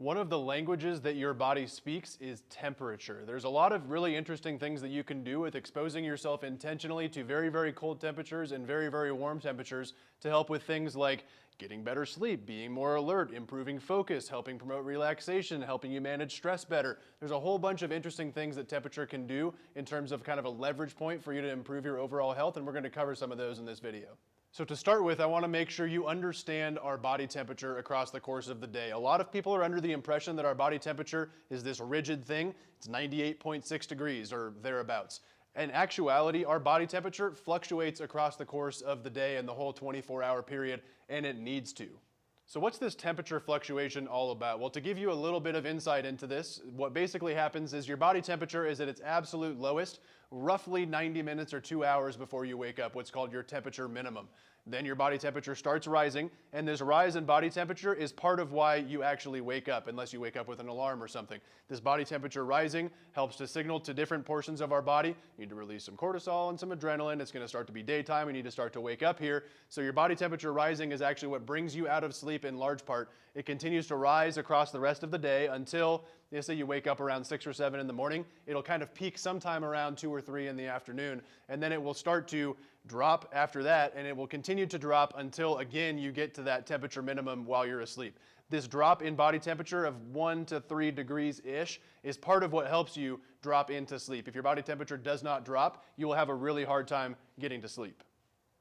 One of the languages that your body speaks is temperature. There's a lot of really interesting things that you can do with exposing yourself intentionally to very, very cold temperatures and very, very warm temperatures to help with things like getting better sleep, being more alert, improving focus, helping promote relaxation, helping you manage stress better. There's a whole bunch of interesting things that temperature can do in terms of kind of a leverage point for you to improve your overall health, and we're going to cover some of those in this video. So to start with, I want to make sure you understand our body temperature across the course of the day. A lot of people are under the impression that our body temperature is this rigid thing. It's 98.6 degrees or thereabouts. In actuality, our body temperature fluctuates across the course of the day and the whole 24-hour period, and it needs to. So what's this temperature fluctuation all about? Well, to give you a little bit of insight into this, what basically happens is your body temperature is at its absolute lowest, roughly 90 minutes or 2 hours before you wake up, what's called your temperature minimum. Then your body temperature starts rising, and this rise in body temperature is part of why you actually wake up, unless you wake up with an alarm or something. This body temperature rising helps to signal to different portions of our body. You need to release some cortisol and some adrenaline. It's going to start to be daytime. We need to start to wake up here. So your body temperature rising is actually what brings you out of sleep in large part. It continues to rise across the rest of the day until, let's say you wake up around 6 or 7 in the morning. It'll kind of peak sometime around 2 or 3 in the afternoon, and then it will start to drop after that, and it will continue to drop until, again, you get to that temperature minimum while you're asleep. This drop in body temperature of 1 to 3 degrees-ish is part of what helps you drop into sleep. If your body temperature does not drop, you will have a really hard time getting to sleep.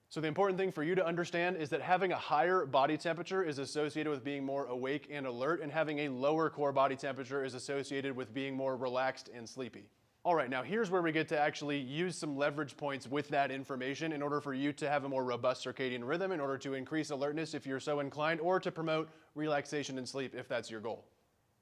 So the important thing for you to understand is that having a higher body temperature is associated with being more awake and alert, and having a lower core body temperature is associated with being more relaxed and sleepy. All right, now here's where we get to actually use some leverage points with that information in order for you to have a more robust circadian rhythm, in order to increase alertness if you're so inclined, or to promote relaxation and sleep if that's your goal.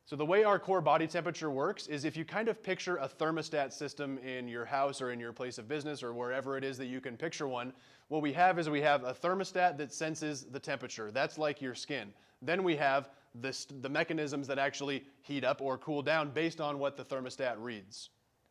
So the way our core body temperature works is if you kind of picture a thermostat system in your house or in your place of business or wherever it is that you can picture one, what we have is we have a thermostat that senses the temperature. That's like your skin. Then we have the mechanisms that actually heat up or cool down based on what the thermostat reads.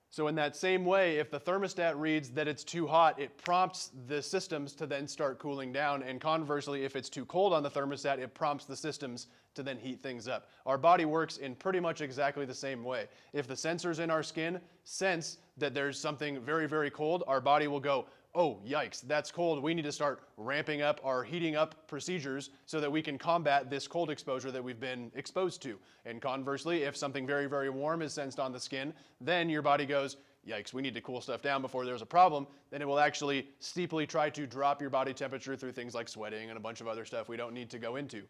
So in that same way, if the thermostat reads that it's too hot, it prompts the systems to then start cooling down. And conversely, if it's too cold on the thermostat, it prompts the systems to then heat things up. Our body works in pretty much exactly the same way. If the sensors in our skin sense that there's something very, very cold, our body will go, oh, yikes, that's cold. We need to start ramping up our heating up procedures so that we can combat this cold exposure that we've been exposed to. And conversely, if something very, very warm is sensed on the skin, then your body goes, yikes, we need to cool stuff down before there's a problem. Then it will actually steeply try to drop your body temperature through things like sweating and a bunch of other stuff we don't need to go into.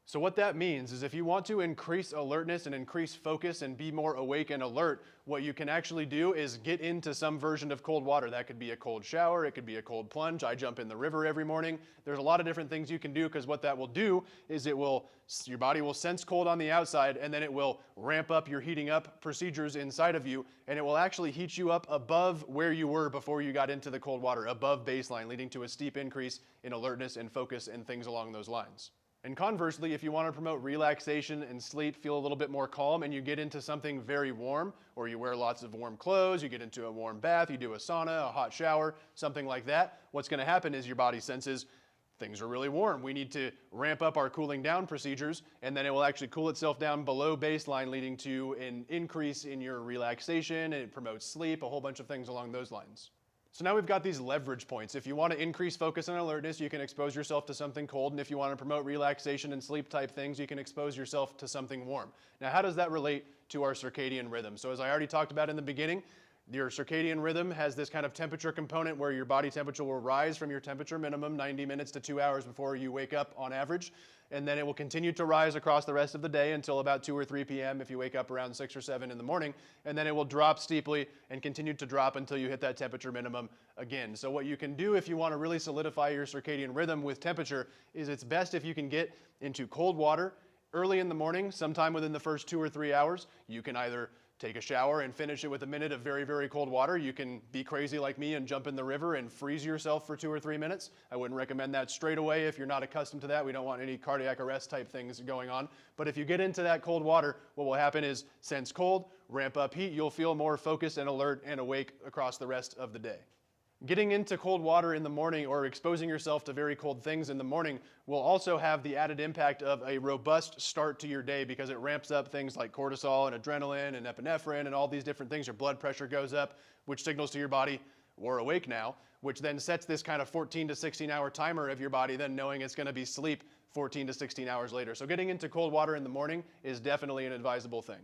So what that means is if you want to increase alertness and increase focus and be more awake and alert, what you can actually do is get into some version of cold water. That could be a cold shower, it could be a cold plunge. I jump in the river every morning. There's a lot of different things you can do, because what that will do is your body will sense cold on the outside, and then it will ramp up your heating up procedures inside of you, and it will actually heat you up above where you were before you got into the cold water, above baseline, leading to a steep increase in alertness and focus and things along those lines. And conversely, if you want to promote relaxation and sleep, feel a little bit more calm, and you get into something very warm, or you wear lots of warm clothes, you get into a warm bath, you do a sauna, a hot shower, something like that, what's going to happen is your body senses things are really warm. We need to ramp up our cooling down procedures, and then it will actually cool itself down below baseline, leading to an increase in your relaxation, and it promotes sleep, a whole bunch of things along those lines. So now we've got these leverage points. If you want to increase focus and alertness, you can expose yourself to something cold. And if you want to promote relaxation and sleep type things, you can expose yourself to something warm. Now, how does that relate to our circadian rhythm? So as I already talked about in the beginning, your circadian rhythm has this kind of temperature component where your body temperature will rise from your temperature minimum 90 minutes to 2 hours before you wake up on average. And then it will continue to rise across the rest of the day until about 2 or 3 p.m. if you wake up around 6 or 7 in the morning. And then it will drop steeply and continue to drop until you hit that temperature minimum again. So what you can do if you want to really solidify your circadian rhythm with temperature is it's best if you can get into cold water early in the morning, sometime within the first 2 or 3 hours. You can either take a shower and finish it with a minute of very, very cold water. You can be crazy like me and jump in the river and freeze yourself for 2 or 3 minutes. I wouldn't recommend that straight away if you're not accustomed to that. We don't want any cardiac arrest type things going on. But if you get into that cold water, what will happen is sense cold, ramp up heat, you'll feel more focused and alert and awake across the rest of the day. Getting into cold water in the morning or exposing yourself to very cold things in the morning will also have the added impact of a robust start to your day because it ramps up things like cortisol and adrenaline and epinephrine and all these different things. Your blood pressure goes up, which signals to your body, we're awake now, which then sets this kind of 14 to 16 hour timer of your body then knowing it's going to be sleep 14 to 16 hours later. So getting into cold water in the morning is definitely an advisable thing.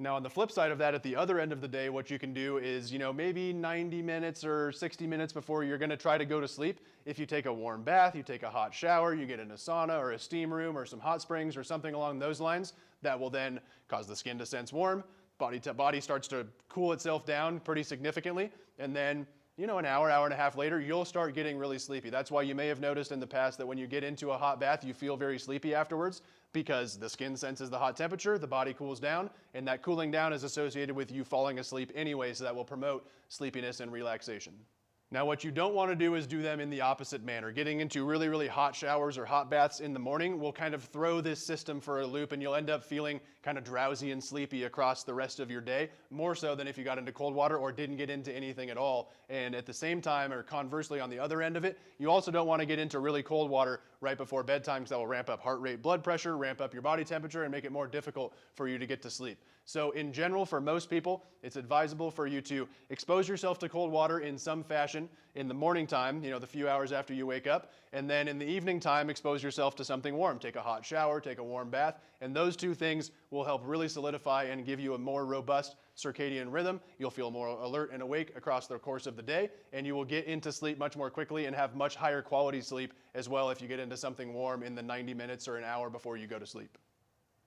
Now, on the flip side of that, at the other end of the day, what you can do is, maybe 90 minutes or 60 minutes before you're going to try to go to sleep, if you take a warm bath, you take a hot shower, you get in a sauna or a steam room or some hot springs or something along those lines, that will then cause the skin to sense warm, body starts to cool itself down pretty significantly, and then an hour and a half later, you'll start getting really sleepy. That's why you may have noticed in the past that when you get into a hot bath, you feel very sleepy afterwards because the skin senses the hot temperature, the body cools down, and that cooling down is associated with you falling asleep anyway, so that will promote sleepiness and relaxation. Now, what you don't want to do is do them in the opposite manner. Getting into really, really hot showers or hot baths in the morning will kind of throw this system for a loop, and you'll end up feeling kind of drowsy and sleepy across the rest of your day, more so than if you got into cold water or didn't get into anything at all. And at the same time, or conversely on the other end of it, you also don't want to get into really cold water right before bedtime because that will ramp up heart rate, blood pressure, ramp up your body temperature, and make it more difficult for you to get to sleep. So in general, for most people, it's advisable for you to expose yourself to cold water in some fashion in the morning time, the few hours after you wake up, and then in the evening time, expose yourself to something warm. Take a hot shower, take a warm bath, and those two things will help really solidify and give you a more robust circadian rhythm. You'll feel more alert and awake across the course of the day, and you will get into sleep much more quickly and have much higher quality sleep as well if you get into something warm in the 90 minutes or an hour before you go to sleep.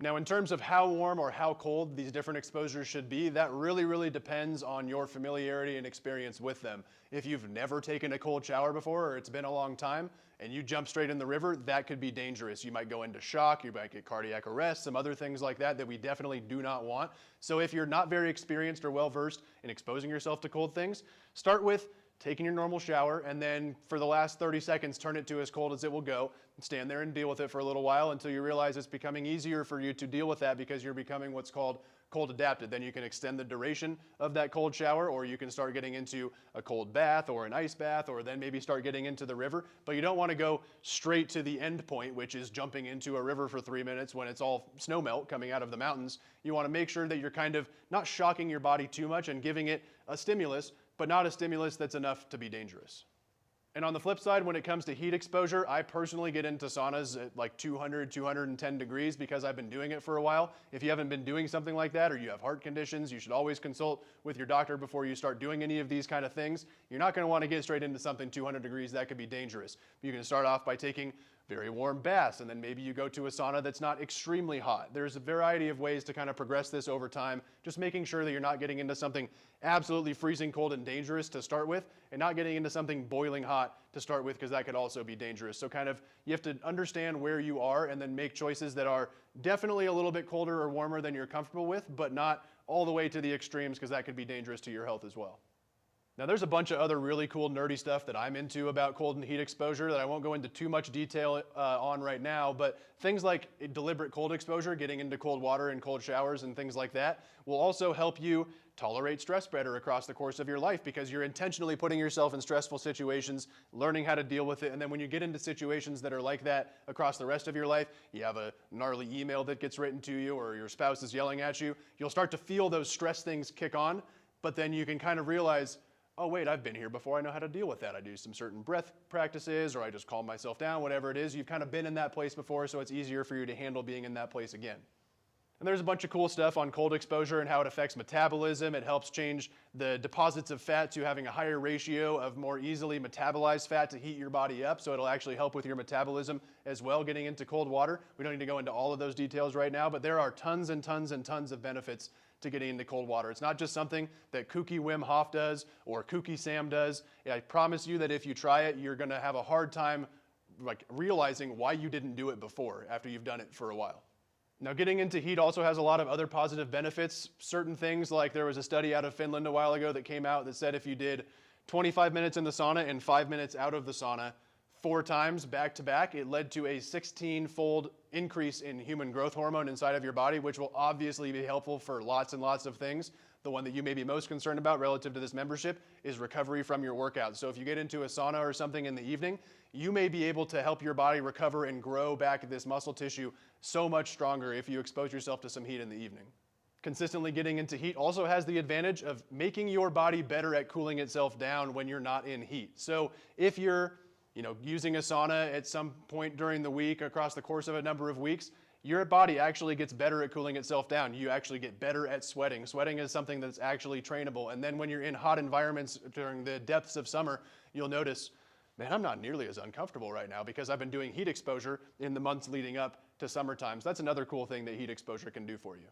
Now, in terms of how warm or how cold these different exposures should be, that really, really depends on your familiarity and experience with them. If you've never taken a cold shower before or it's been a long time and you jump straight in the river, that could be dangerous. You might go into shock, you might get cardiac arrest, some other things like that we definitely do not want. So if you're not very experienced or well-versed in exposing yourself to cold things, start with taking your normal shower, and then for the last 30 seconds, turn it to as cold as it will go. Stand there and deal with it for a little while until you realize it's becoming easier for you to deal with that because you're becoming what's called cold adapted. Then you can extend the duration of that cold shower, or you can start getting into a cold bath or an ice bath, or then maybe start getting into the river. But you don't want to go straight to the end point, which is jumping into a river for 3 minutes when it's all snow melt coming out of the mountains. You want to make sure that you're kind of not shocking your body too much and giving it a stimulus, but not a stimulus that's enough to be dangerous. And on the flip side, when it comes to heat exposure, I personally get into saunas at like 200, 210 degrees because I've been doing it for a while. If you haven't been doing something like that or you have heart conditions, you should always consult with your doctor before you start doing any of these kind of things. You're not going to want to get straight into something 200 degrees. That could be dangerous. You can start off by taking very warm baths, and then maybe you go to a sauna that's not extremely hot. There's a variety of ways to kind of progress this over time, just making sure that you're not getting into something absolutely freezing cold and dangerous to start with, and not getting into something boiling hot to start with, because that could also be dangerous. So kind of, you have to understand where you are and then make choices that are definitely a little bit colder or warmer than you're comfortable with, but not all the way to the extremes, because that could be dangerous to your health as well. Now, there's a bunch of other really cool nerdy stuff that I'm into about cold and heat exposure that I won't go into too much detail on right now, but things like deliberate cold exposure, getting into cold water and cold showers and things like that, will also help you tolerate stress better across the course of your life, because you're intentionally putting yourself in stressful situations, learning how to deal with it, and then when you get into situations that are like that across the rest of your life, you have a gnarly email that gets written to you or your spouse is yelling at you, you'll start to feel those stress things kick on, but then you can kind of realize, oh wait, I've been here before, I know how to deal with that. I do some certain breath practices, or I just calm myself down, whatever it is. You've kind of been in that place before, so it's easier for you to handle being in that place again. And there's a bunch of cool stuff on cold exposure and how it affects metabolism. It helps change the deposits of fat to having a higher ratio of more easily metabolized fat to heat your body up, so it'll actually help with your metabolism as well, getting into cold water. We don't need to go into all of those details right now, but there are tons and tons and tons of benefits to getting into cold water. It's not just something that kooky Wim Hof does or kooky Sam does. I promise you that if you try it, you're gonna have a hard time realizing why you didn't do it before after you've done it for a while. Now, getting into heat also has a lot of other positive benefits. Certain things, like there was a study out of Finland a while ago that came out that said if you did 25 minutes in the sauna and 5 minutes out of the sauna 4 times back to back, it led to a 16-fold increase in human growth hormone inside of your body, which will obviously be helpful for lots and lots of things. The one that you may be most concerned about relative to this membership is recovery from your workout. So if you get into a sauna or something in the evening, you may be able to help your body recover and grow back this muscle tissue so much stronger if you expose yourself to some heat in the evening. Consistently getting into heat also has the advantage of making your body better at cooling itself down when you're not in heat. So if you're using a sauna at some point during the week across the course of a number of weeks, your body actually gets better at cooling itself down. You actually get better at sweating. Sweating is something that's actually trainable. And then when you're in hot environments during the depths of summer, you'll notice, man, I'm not nearly as uncomfortable right now because I've been doing heat exposure in the months leading up to summer times. That's another cool thing that heat exposure can do for you.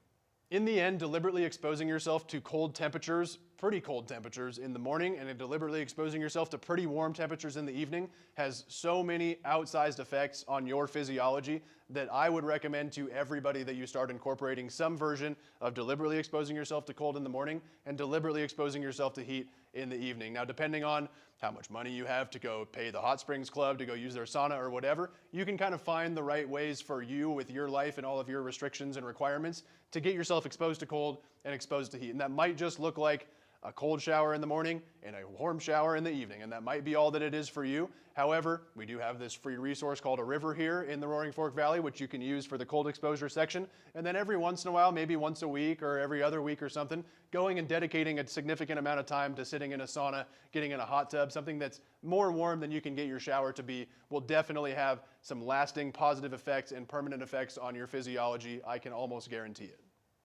In the end, deliberately exposing yourself to cold temperatures, pretty cold temperatures in the morning, and deliberately exposing yourself to pretty warm temperatures in the evening has so many outsized effects on your physiology that I would recommend to everybody that you start incorporating some version of deliberately exposing yourself to cold in the morning and deliberately exposing yourself to heat in the evening. Now, depending on how much money you have to go pay the Hot Springs Club, to go use their sauna or whatever, you can kind of find the right ways for you with your life and all of your restrictions and requirements to get yourself exposed to cold and exposed to heat. And that might just look like a cold shower in the morning and a warm shower in the evening, and that might be all that it is for you. However, we do have this free resource called a river here in the Roaring Fork Valley, which you can use for the cold exposure section. And then every once in a while, maybe once a week or every other week or something, going and dedicating a significant amount of time to sitting in a sauna, getting in a hot tub, something that's more warm than you can get your shower to be, will definitely have some lasting positive effects and permanent effects on your physiology. I can almost guarantee it.